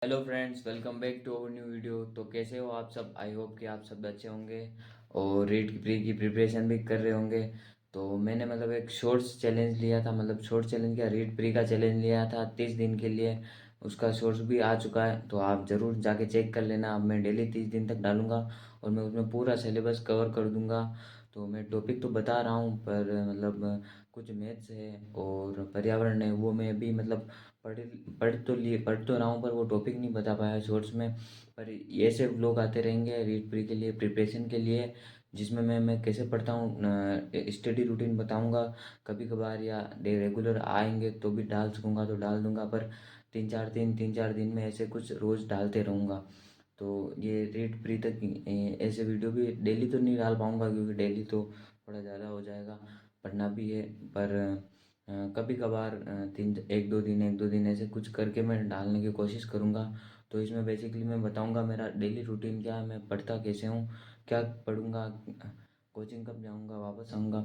Hello friends, welcome back to our new video. तो कैसे हो आप सब? आई होप कि आप सब अच्छे होंगे और रीड की प्री की प्रिपरेशन भी कर रहे होंगे। तो मैंने एक शॉर्ट्स चैलेंज लिया था, शॉर्ट चैलेंज क्या, रीड प्री का चैलेंज लिया था 30 दिन के लिए। उसका शॉर्ट्स भी आ चुका है, तो आप ज़रूर जाके चेक कर लेना। अब मैं डेली 30 दिन तक डालूंगा और मैं उसमें पूरा सिलेबस कवर कर दूंगा। तो मैं टॉपिक तो बता रहा हूँ, पर कुछ मैथ्स है और पर्यावरण है, वो मैं भी पढ़ पढ़ तो रहा हूँ, पर वो टॉपिक नहीं बता पाया शॉर्ट्स में। पर ऐसे लोग आते रहेंगे रीड प्री के लिए, प्रिपरेशन के लिए, जिसमें मैं कैसे पढ़ता हूँ, स्टडी रूटीन बताऊँगा। कभी कभार या डे रेगुलर आएंगे तो भी डाल सकूँगा तो डाल दूँगा, पर 3-4 दिन में ऐसे कुछ रोज़ डालते रहूँगा। तो ये रीड प्री तक ऐसे वीडियो भी डेली तो नहीं डाल पाऊँगा, क्योंकि डेली तो थोड़ा ज़्यादा हो जाएगा, पढ़ना भी है। पर कभी कभार 1-2 दिन ऐसे कुछ करके मैं डालने की कोशिश करूँगा। तो इसमें बेसिकली मैं बताऊँगा मेरा डेली रूटीन क्या है, मैं पढ़ता कैसे हूँ, क्या पढ़ूँगा, कोचिंग कब जाऊँगा, वापस आऊँगा।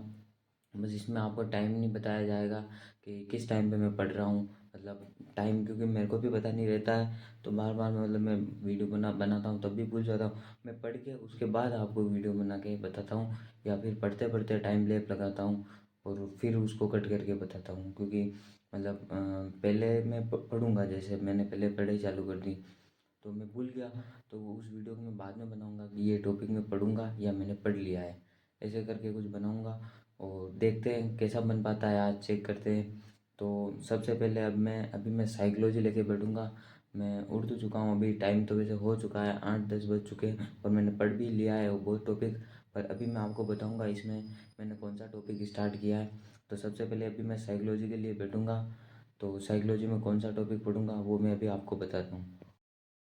बस इसमें आपको टाइम नहीं बताया जाएगा कि किस टाइम पे मैं पढ़ रहा हूँ। टाइम, क्योंकि मेरे को भी पता नहीं रहता है, तो बार बार मैं वीडियो बनाता हूँ तब भी भूल जाता हूँ। मैं पढ़ के उसके बाद आपको वीडियो बना के बताता हूँ, या फिर पढ़ते पढ़ते टाइम लैप लगाता हूँ और फिर उसको कट करके बताता हूँ। क्योंकि पहले मैं पढ़ूंगा, जैसे मैंने पहले पढ़ाई चालू कर दी तो मैं भूल गया, तो वो उस वीडियो को मैं बाद में बनाऊंगा कि ये टॉपिक मैं पढ़ूंगा या मैंने पढ़ लिया है। ऐसे करके कुछ बनाऊंगा और देखते हैं कैसा बन पाता है, आज चेक करते हैं। तो सबसे पहले अभी मैं साइकोलॉजी लेके बैठूंगा। मैं उठ तो चुका हूँ, अभी टाइम तो वैसे हो चुका है, 8-10 बज चुके हैं और मैंने पढ़ भी लिया है वो बहुत टॉपिक। पर अभी मैं आपको बताऊंगा इसमें मैंने कौन सा टॉपिक स्टार्ट किया है। तो सबसे पहले अभी मैं साइकोलॉजी के लिए बैठूंगा, तो साइकोलॉजी में कौन सा टॉपिक पढ़ूंगा वो मैं अभी आपको बताता हूँ।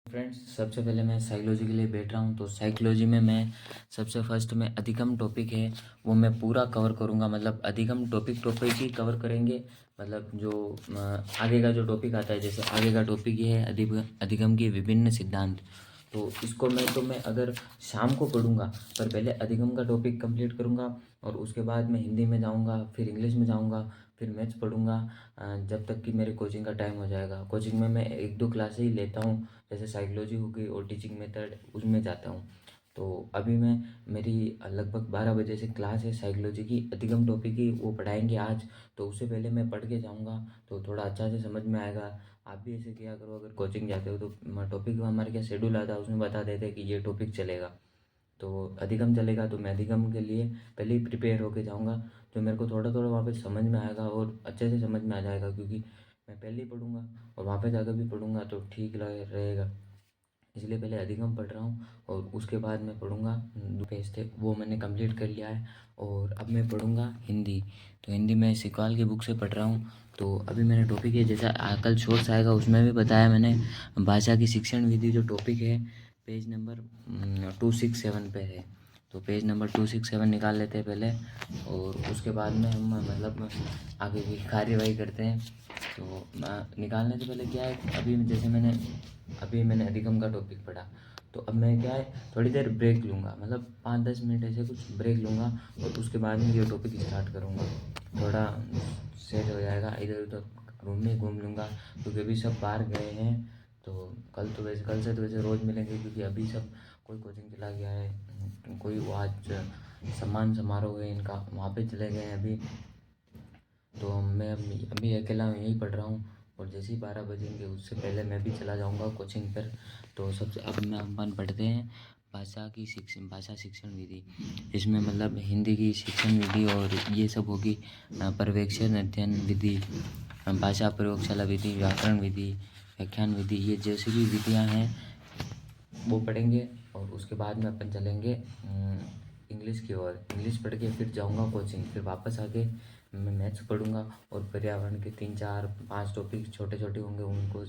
फ्रेंड्स, सबसे पहले मैं साइकोलॉजी के लिए बैठ रहा हूँ। तो साइकोलॉजी में मैं सबसे फर्स्ट में अधिगम टॉपिक है वो मैं पूरा कवर करूँगा। अधिगम टॉपिक टॉपिक ही कवर करेंगे। जो आगे का जो टॉपिक आता है, जैसे आगे का टॉपिक ये है अधिगम के विभिन्न सिद्धांत। तो इसको मैं अगर शाम को पढ़ूंगा, पर पहले अधिगम का टॉपिक कंप्लीट करूँगा और उसके बाद मैं हिंदी में जाऊँगा, फिर इंग्लिश में जाऊँगा, फिर मैथ्स पढ़ूंगा, जब तक कि मेरे कोचिंग का टाइम हो जाएगा। कोचिंग में मैं 1-2 क्लासें ही लेता हूँ, जैसे साइकोलॉजी हो गई और टीचिंग मेथड, उसमें जाता हूँ। तो अभी मैं मेरी लगभग 12 बजे से क्लास है साइकोलॉजी की, अधिगम टॉपिक की वो पढ़ाएंगे आज। तो उससे पहले मैं पढ़ के जाऊँगा तो थोड़ा अच्छा से समझ में आएगा। आप भी ऐसे किया करो, अगर कोचिंग जाते हो तो टॉपिक हमारे क्या शेड्यूल आता है उसमें बता देते हैं कि ये टॉपिक चलेगा। तो अधिगम चलेगा तो मैं अधिगम के लिए पहले ही प्रिपेयर होके जाऊँगा, जो मेरे को थोड़ा थोड़ा वहाँ पे समझ में आएगा और अच्छे से समझ में आ जाएगा, क्योंकि मैं पहले ही पढ़ूंगा और वहाँ पे जाकर भी पढ़ूंगा तो ठीक रहेगा। इसलिए पहले अधिगम पढ़ रहा हूँ और उसके बाद मैं पढ़ूंगा पेज थे वो मैंने कंप्लीट कर लिया है। और अब मैं पढ़ूंगा हिंदी। तो हिंदी में सिकवाल की बुक से पढ़ रहा हूँ। तो अभी मैंने टॉपिक है, जैसा कल शोर्स आएगा उसमें भी बताया मैंने, भाषा की शिक्षण विधि जो टॉपिक है पेज नंबर 267 पे है। तो पेज नंबर 267 निकाल लेते हैं पहले और उसके बाद में हम आगे की कार्यवाही करते हैं। तो निकालने से पहले क्या है, अभी मैंने अधिगम का टॉपिक पढ़ा, तो अब मैं क्या है थोड़ी देर ब्रेक लूँगा, 5-10 मिनट ऐसे कुछ ब्रेक लूँगा और उसके बाद में ये टॉपिक स्टार्ट करूँगा। थोड़ा सेट हो जाएगा, इधर उधर रूम में घूम लूँगा, क्योंकि अभी सब बाहर गए हैं। तो कल से तो वैसे रोज़ मिलेंगे, क्योंकि अभी सब कोई कोचिंग चला गया है, कोई वो आज सम्मान समारोह है इनका, वहाँ पे चले गए हैं अभी। तो मैं अभी अकेला यहीं पढ़ रहा हूँ और जैसे ही 12 बजेंगे उससे पहले मैं भी चला जाऊँगा कोचिंग पर। तो सबसे अब मैं अपन पढ़ते हैं भाषा शिक्षण विधि। इसमें हिंदी की शिक्षण विधि और ये सब होगी, पर्यवेक्षण अध्ययन विधि, भाषा प्रयोगशाला विधि, व्याकरण विधि, व्याख्यान विधि, ये जैसी भी विधियाँ हैं वो पढ़ेंगे। और उसके बाद में अपन चलेंगे इंग्लिश की ओर। इंग्लिश पढ़ के फिर जाऊंगा कोचिंग, फिर वापस आके मैं मैथ्स पढ़ूंगा और पर्यावरण के 3-4-5 टॉपिक छोटे छोटे होंगे उनको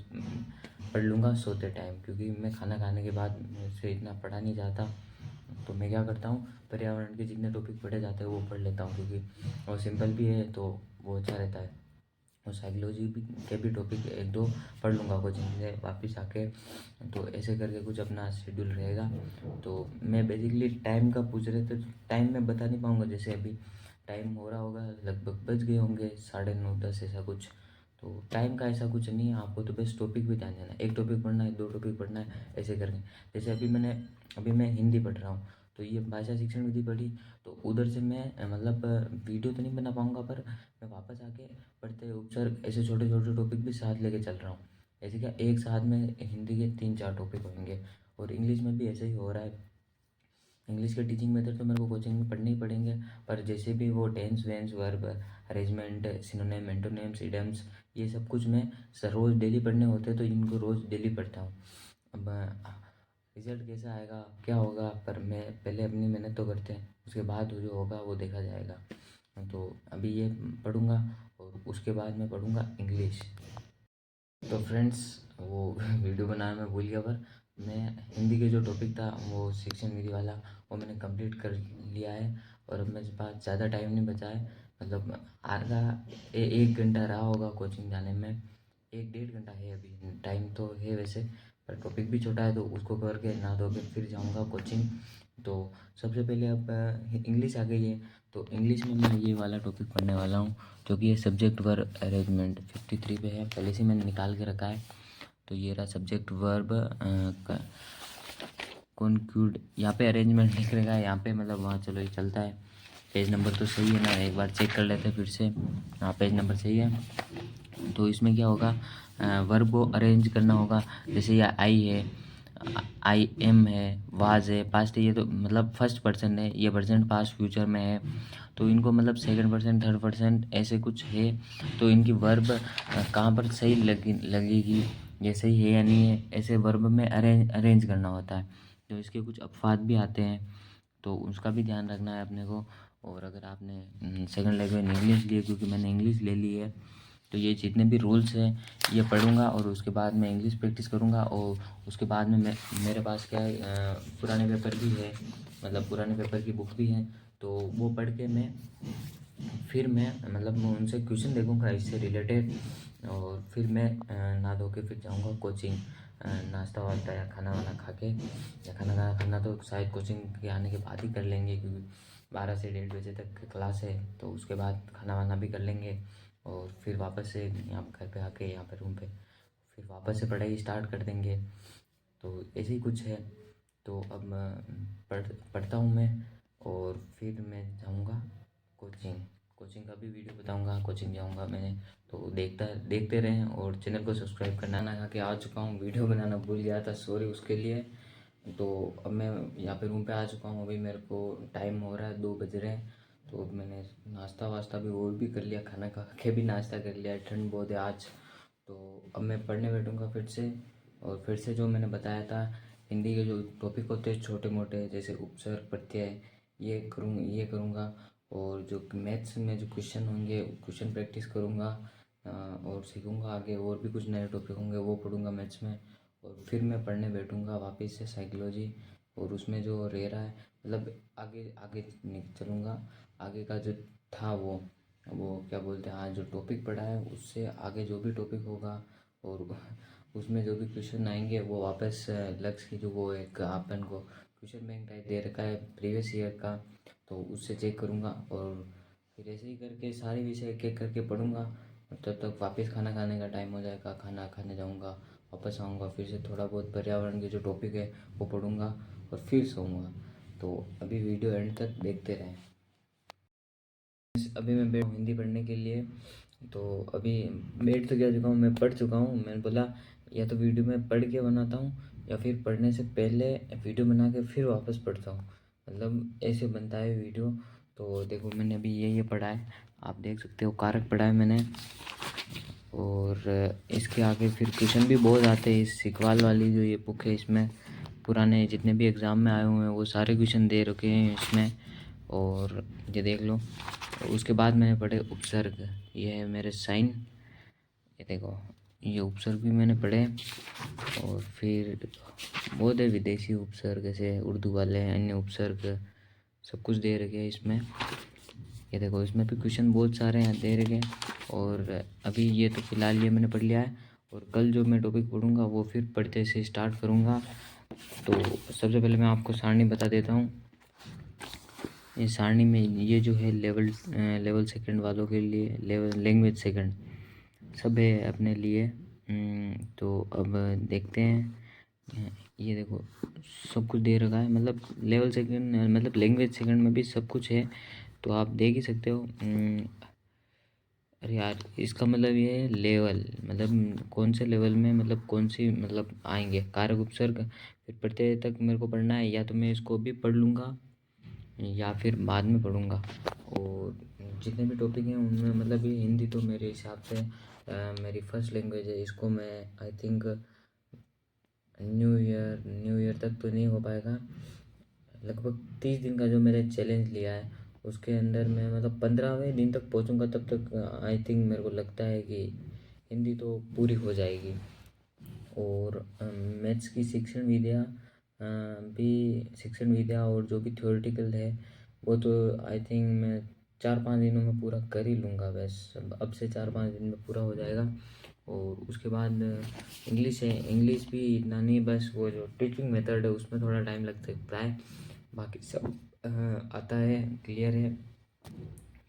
पढ़ लूँगा सोते टाइम, क्योंकि मैं खाना खाने के बाद मुझसे इतना पढ़ा नहीं जाता। तो मैं क्या करता हूँ, पर्यावरण के जितने टॉपिक पढ़े जाते हैं वो पढ़ लेता हूँ, क्योंकि वो सिंपल भी है तो वो अच्छा रहता है। और साइकोलॉजी भी के भी टॉपिक 1-2 पढ़ लूँगा कोचिंग से वापस आके। तो ऐसे करके कुछ अपना शेड्यूल रहेगा। तो मैं बेसिकली टाइम का पूछ रहे थे, तो टाइम मैं बता नहीं पाऊँगा, जैसे अभी टाइम हो रहा होगा, लगभग बज गए होंगे 9:30-10 ऐसा कुछ। तो टाइम का ऐसा कुछ नहीं है, आपको तो बस टॉपिक पे ध्यान देना है, एक टॉपिक पढ़ना है, दो टॉपिक पढ़ना है, ऐसे करके। जैसे अभी मैं हिंदी पढ़ रहा हूँ, तो ये भाषा शिक्षण विधि पढ़ी, तो उधर से मैं मतलब वीडियो तो नहीं बना पाऊँगा, पर मैं वापस आके पढ़ते उपसर्ग ऐसे छोटे छोटे टॉपिक भी साथ लेके चल रहा हूँ। ऐसे क्या एक साथ में हिंदी के 3-4 टॉपिक होंगे, और इंग्लिश में भी ऐसे ही हो रहा है। इंग्लिश के टीचिंग मेथड तो मेरे को कोचिंग में पढ़ने ही पड़ेंगे, पर जैसे भी वो टेंस वेंस verb arrangement synonym antonyms idioms, ये सब कुछ मैं सर रोज़ डेली पढ़ने होते हैं, तो इनको रोज़ डेली पढ़ता हूँ। अब रिजल्ट कैसा आएगा क्या होगा, पर मैं पहले अपनी मेहनत तो करते हैं, उसके बाद जो होगा वो देखा जाएगा। तो अभी ये पढ़ूँगा, और उसके बाद मैं पढ़ूँगा इंग्लिश। तो फ्रेंड्स, वो वीडियो बनाना मैं भूल गया, पर मैं हिंदी के जो टॉपिक था वो शिक्षण विधि वाला, वो मैंने कंप्लीट कर लिया है। और अब मेरे पास ज़्यादा टाइम नहीं बचा है, मतलब आधा 1 घंटा रहा होगा कोचिंग जाने में, 1-1.5 घंटा है अभी, टाइम तो है वैसे, पर टॉपिक भी छोटा है, तो उसको करके नहा धो के फिर जाऊँगा कोचिंग। तो सबसे पहले अब इंग्लिश आ गई है, तो इंग्लिश में मैं ये वाला टॉपिक पढ़ने वाला हूँ, जो कि ये सब्जेक्ट वर्ब अरेंजमेंट 53 पे है, पहले से मैंने निकाल के रखा है। तो ये रहा सब्जेक्ट वर्ब कॉन्क्यूड, यहाँ पे अरेंजमेंट लिख रखा है, यहाँ पे मतलब वहाँ चलो ये चलता है। पेज नंबर तो सही है ना, एक बार चेक कर लेते हैं फिर से। हाँ, पेज नंबर सही है। तो इसमें क्या होगा, वर्ब को अरेंज करना होगा। जैसे ये आई है, आई एम है, वाज है, पास्ट है, ये तो मतलब फर्स्ट पर्सन है, ये प्रेजेंट पास्ट फ्यूचर में है, तो इनको मतलब सेकंड पर्सन थर्ड पर्सन ऐसे कुछ है, तो इनकी वर्ब कहाँ पर सही लगेगी, ये सही है या नहीं है, ऐसे वर्ब में अरेंज करना होता है। तो इसके कुछ अपवाद भी आते हैं, तो उसका भी ध्यान रखना है अपने को। और अगर आपने सेकंड लैंग्वेज इंग्लिश ली है, क्योंकि मैंने इंग्लिश ले ली है, तो ये जितने भी रूल्स हैं ये पढ़ूंगा, और उसके बाद मैं इंग्लिश प्रैक्टिस करूंगा। और उसके बाद में मेरे पास क्या है, पुराने पेपर भी है, मतलब पुराने पेपर की बुक भी है, तो वो पढ़ के फिर मैं मतलब मैं उनसे क्वेश्चन देखूंगा इससे रिलेटेड, और फिर मैं नहा धो के फिर जाऊंगा कोचिंग, नाश्ता वास्ता या खाना वाना खा के, या खाना तो शायद कोचिंग के आने के बाद ही कर लेंगे, क्योंकि 12 से 1:30 बजे तक क्लास है, तो उसके बाद खाना वाना भी कर लेंगे, और फिर वापस से यहाँ घर पे आके यहाँ पे रूम पे फिर वापस से पढ़ाई स्टार्ट कर देंगे। तो ऐसे ही कुछ है। तो अब मैं पढ़ता हूँ मैं, और फिर मैं जाऊँगा कोचिंग। कोचिंग का भी वीडियो बताऊँगा, कोचिंग जाऊँगा मैंने, तो देखते रहें, और चैनल को सब्सक्राइब करना ना खा के आ चुका हूँ, वीडियो बनाना भूल गया था, सॉरी उसके लिए। तो अब मैं यहाँ पे रूम पे आ चुका हूँ, अभी मेरे को टाइम हो रहा है, 2 बज रहे हैं। तो अब मैंने नाश्ता वास्ता भी और भी कर लिया, खाना खा के भी नाश्ता कर लिया, ठंड बहुत है आज। तो अब मैं पढ़ने बैठूँगा फिर से, और फिर से जो मैंने बताया था हिंदी के जो टॉपिक होते हैं छोटे मोटे, जैसे उपसर्ग प्रत्यय, ये करूँगा। और जो मैथ्स में जो क्वेश्चन होंगे क्वेश्चन प्रैक्टिस करूँगा, और सीखूँगा आगे, और भी कुछ नए टॉपिक होंगे वो पढ़ूँगा मैथ्स में। और फिर मैं पढ़ने बैठूँगा वापस से साइकोलॉजी, और उसमें जो रह रहा है मतलब आगे आगे चलूँगा, आगे का जो था वो क्या बोलते हैं, आज जो टॉपिक पढ़ा है उससे आगे जो भी टॉपिक होगा, और उसमें जो भी क्वेश्चन आएंगे वो वापस लक्ष्य की जो वो एक अपन को क्वेश्चन बैंक टाइप दे रखा है प्रीवियस ईयर का, तो उससे चेक करूँगा। और फिर ऐसे ही करके सारे विषय एक एक करके पढ़ूँगा, और तब तक वापस खाना खाने का टाइम हो जाएगा, खाना खाने जाऊँगा, वापस आऊँगा, फिर से थोड़ा बहुत पर्यावरण के जो टॉपिक है वो पढ़ूँगा, और फिर सोऊंगा। तो अभी वीडियो एंड तक देखते रहें। अभी मैं बैठ हिंदी पढ़ने के लिए, तो अभी बैठ तो क्या चुका हूँ, मैं पढ़ चुका हूँ। मैंने बोला या तो वीडियो में पढ़ के बनाता हूँ, या फिर पढ़ने से पहले वीडियो बना के फिर वापस पढ़ता हूँ, मतलब ऐसे बनता है वीडियो। तो देखो मैंने अभी ये पढ़ा है, आप देख सकते हो, कारक पढ़ा है मैंने। और इसके आगे फिर क्वेश्चन भी बहुत आते हैं, इस सिकवाल वाली जो ये बुक है, इसमें पुराने जितने भी एग्ज़ाम में आए हुए हैं वो सारे क्वेश्चन दे रखे हैं इसमें, और ये देख लो। उसके बाद मैंने पढ़े उपसर्ग, ये है मेरे साइन, ये देखो, ये उपसर्ग भी मैंने पढ़े। और फिर बहुत है विदेशी उपसर्ग, जैसे उर्दू वाले अन्य उपसर्ग, सब कुछ दे रखे हैं इसमें। ये देखो इसमें भी क्वेश्चन बहुत सारे हैं दे रखे हैं। और अभी ये तो फिलहाल ये मैंने पढ़ लिया है, और कल जो मैं टॉपिक पढ़ूंगा वो फिर पढ़ते से स्टार्ट करूंगा। तो सबसे पहले मैं आपको सारणी बता देता हूँ। इस सारणी में ये जो है लेवल सेकंड वालों के लिए, लेवल लैंग्वेज सेकंड, सब है अपने लिए। तो अब देखते हैं। ये देखो सब कुछ दे रखा है, मतलब लेवल सेकंड मतलब लैंग्वेज सेकंड में भी सब कुछ है, तो आप देख ही सकते हो। अरे यार इसका मतलब ये है लेवल, मतलब कौन से लेवल में, मतलब कौन सी मतलब आएंगे कारक उपसर्ग, फिर प्रत्यय तक मेरे को पढ़ना है, या तो मैं इसको भी पढ़ लूँगा या फिर बाद में पढ़ूँगा। और जितने भी टॉपिक हैं उनमें मतलब ये हिंदी तो मेरे हिसाब से मेरी फर्स्ट लैंग्वेज है, इसको मैं आई थिंक न्यू ईयर तक तो नहीं हो पाएगा। लगभग 30 दिन का जो मैंने चैलेंज लिया है उसके अंदर मैं मतलब 15वें दिन तक पहुंचूंगा, तब तक आई थिंक मेरे को लगता है कि हिंदी तो पूरी हो जाएगी। और मैथ्स की शिक्षण विद्या और जो भी थ्योरेटिकल है वो तो आई थिंक मैं 4-5 दिनों में पूरा कर ही लूँगा। बस अब से 4-5 दिन में पूरा हो जाएगा। और उसके बाद इंग्लिश है, इंग्लिश भी इतना नहीं, बस वो जो टीचिंग मेथड है उसमें थोड़ा टाइम लग सकता है, बाकी सब आता है, क्लियर है।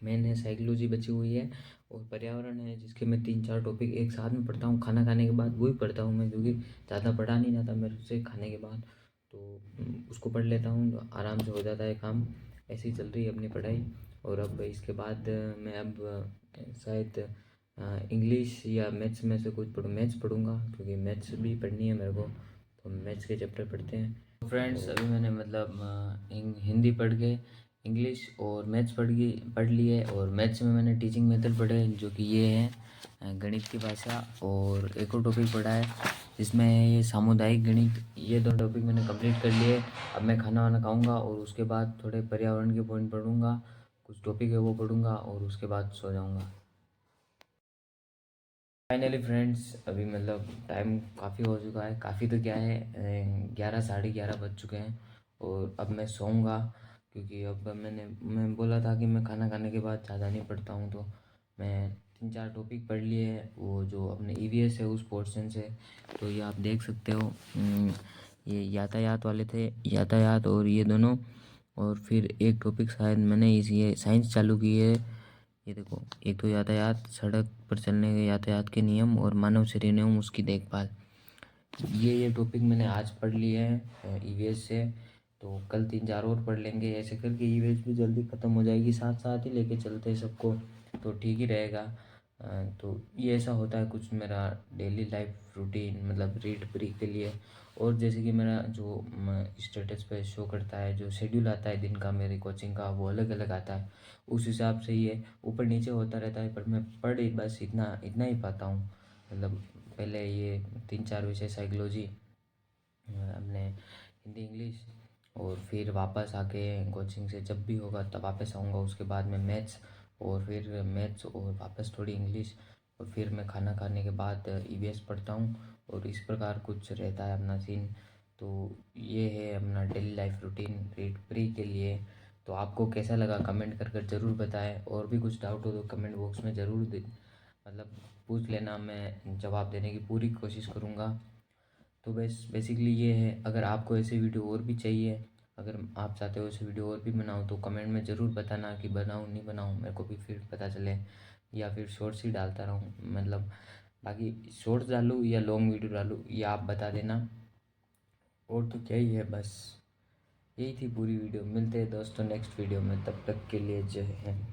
मेन है साइकोलॉजी बची हुई है, और पर्यावरण है जिसके मैं 3-4 टॉपिक एक साथ में पढ़ता हूँ, खाना खाने के बाद वही पढ़ता हूँ मैं, क्योंकि ज़्यादा पढ़ा नहीं जाता मेरे से खाने के बाद, तो उसको पढ़ लेता हूँ तो आराम से हो जाता है काम। ऐसे ही चल रही है अपनी पढ़ाई। और अब इसके बाद मैं अब शायद इंग्लिश या मैथ्स में से कुछ मैथ्स पढ़ूँगा, क्योंकि मैथ्स भी पढ़नी है मेरे को, तो मैथ्स के चैप्टर पढ़ते हैं। फ्रेंड्स अभी मैंने मतलब हिंदी पढ़ के इंग्लिश और मैथ्स पढ़ लिए, और मैथ्स में मैंने टीचिंग मेथड पढ़े जो कि ये है गणित की भाषा, और एक और टॉपिक पढ़ा है जिसमें ये सामुदायिक गणित। ये 2 टॉपिक मैंने कंप्लीट कर लिए। अब मैं खाना वाना खाऊंगा और उसके बाद थोड़े पर्यावरण के पॉइंट पढ़ूंगा, कुछ टॉपिक है वो पढ़ूंगा, और उसके बाद सो जाऊंगा। फाइनली फ्रेंड्स अभी मतलब टाइम काफ़ी हो चुका है, काफ़ी तो क्या है 11 साढ़े 11 बज चुके हैं, और अब मैं सोऊंगा, क्योंकि अब मैं बोला था कि मैं खाना खाने के बाद ज़्यादा नहीं पढ़ता हूँ, तो मैं 3-4 टॉपिक पढ़ लिए हैं वो जो अपने ईवीएस है उस पोर्शन से। तो ये आप देख सकते हो ये यातायात वाले थे, यातायात और ये दोनों, और फिर एक टॉपिक शायद मैंने इस ये साइंस चालू की है। ये देखो एक तो यातायात, सड़क पर चलने के यातायात के नियम और मानव शरीर एवं उसकी देखभाल, ये टॉपिक मैंने आज पढ़ लिए हैं ईवीएस से। तो कल 3-4 और पढ़ लेंगे, ऐसे करके ईवीएस भी जल्दी ख़त्म हो जाएगी, साथ साथ ही लेके चलते हैं सबको, तो ठीक ही रहेगा। तो ये ऐसा होता है कुछ मेरा डेली लाइफ रूटीन, मतलब रीड प्री के लिए। और जैसे कि मेरा जो स्टेटस पे शो करता है, जो शेड्यूल आता है दिन का मेरी कोचिंग का, वो अलग अलग आता है, उस हिसाब से ये ऊपर नीचे होता रहता है, पर मैं पढ़ बस इतना इतना ही पाता हूँ। मतलब पहले ये 3-4 विषय साइकोलॉजी, अपने हिंदी इंग्लिश, और फिर वापस आके कोचिंग से जब भी होगा तब वापस आऊँगा, उसके बाद में मैथ्स, और फिर मैथ्स और वापस थोड़ी इंग्लिश, और फिर मैं खाना खाने के बाद ईवीएस पढ़ता हूँ, और इस प्रकार कुछ रहता है अपना सीन। तो ये है अपना daily life routine read pre के लिए। तो आपको कैसा लगा कमेंट कर ज़रूर बताएं, और भी कुछ डाउट हो तो कमेंट बॉक्स में ज़रूर मतलब पूछ लेना, मैं जवाब देने की पूरी कोशिश करूँगा। तो बेसिकली ये है, अगर आपको ऐसे वीडियो और भी चाहिए, अगर आप चाहते हो ऐसे वीडियो और भी बनाऊँ तो कमेंट में ज़रूर बताना कि बनाऊँ नहीं बनाऊँ, मेरे को भी फिर पता चले, या फिर शॉर्ट्स ही डालता रहूँ, मतलब बाकी शॉर्ट्स डालूँ या लॉन्ग वीडियो डालूँ ये आप बता देना। और तो क्या ही है, बस यही थी पूरी वीडियो। मिलते हैं दोस्तों नेक्स्ट वीडियो में, तब तक के लिए जय हिंद।